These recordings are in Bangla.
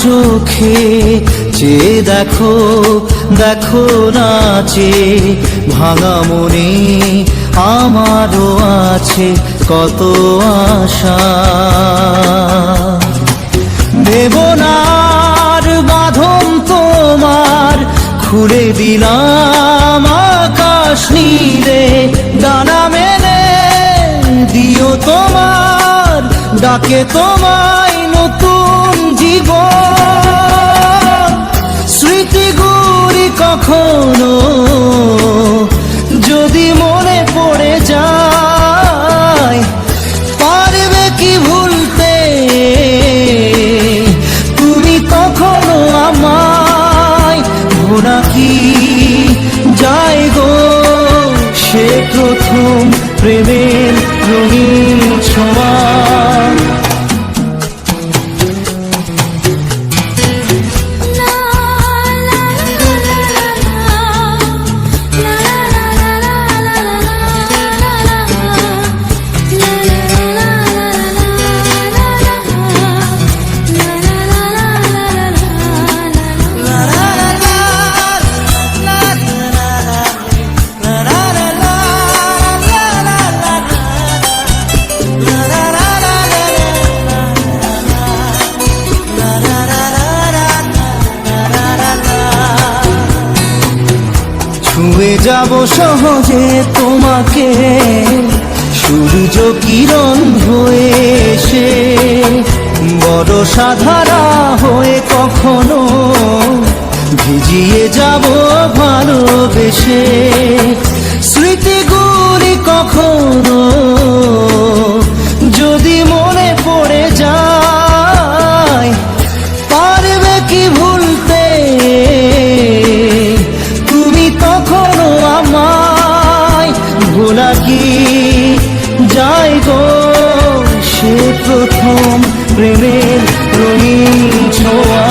চোখে চেয়ে দেখো, দেখো নাচে ভাঙা মনে আমারও আছে কত আশা। দেবনার বাঁধন তোমার খুলে দিলাম আকাশ নীলে, ডানা মেলে দিও তোমার ডাকে তোমায় নতুন জীবন। স্মৃতিগুলি কখনো যদি মনে পড়ে যায়, পারবে কি ভুলতে তুমি কখনো আমায়? ভোলা কি যায় গো সে প্রথম প্রেমের রঙিন ছোঁয়া। ছুঁয়ে যাব সহজে তোমাকে সূর্য কিরণ হয়ে এসে, বড় সাধারা হয়ে কখনো ভিজিয়ে যাব ভালোবেসে। স্মৃতিগুলি কখনো যদি মনে পড়ে যায়, পারবে কি ভুলতে তুমি কখনো আমায়? ভোলা কি যায় গো সে প্রথম প্রেমের রঙিন ছোঁয়া।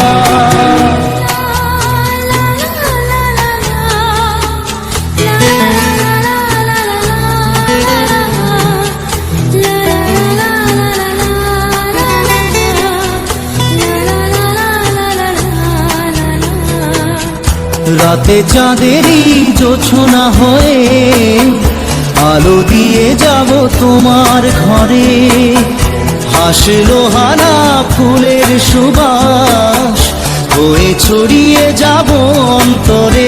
রাতে চাঁদেরই জোছনা হয়ে আলো দিয়ে যাব তোমার ঘরে, হাসলো হানা ফুলের সুবাস হয়ে ছড়িয়ে যাব অন্তরে।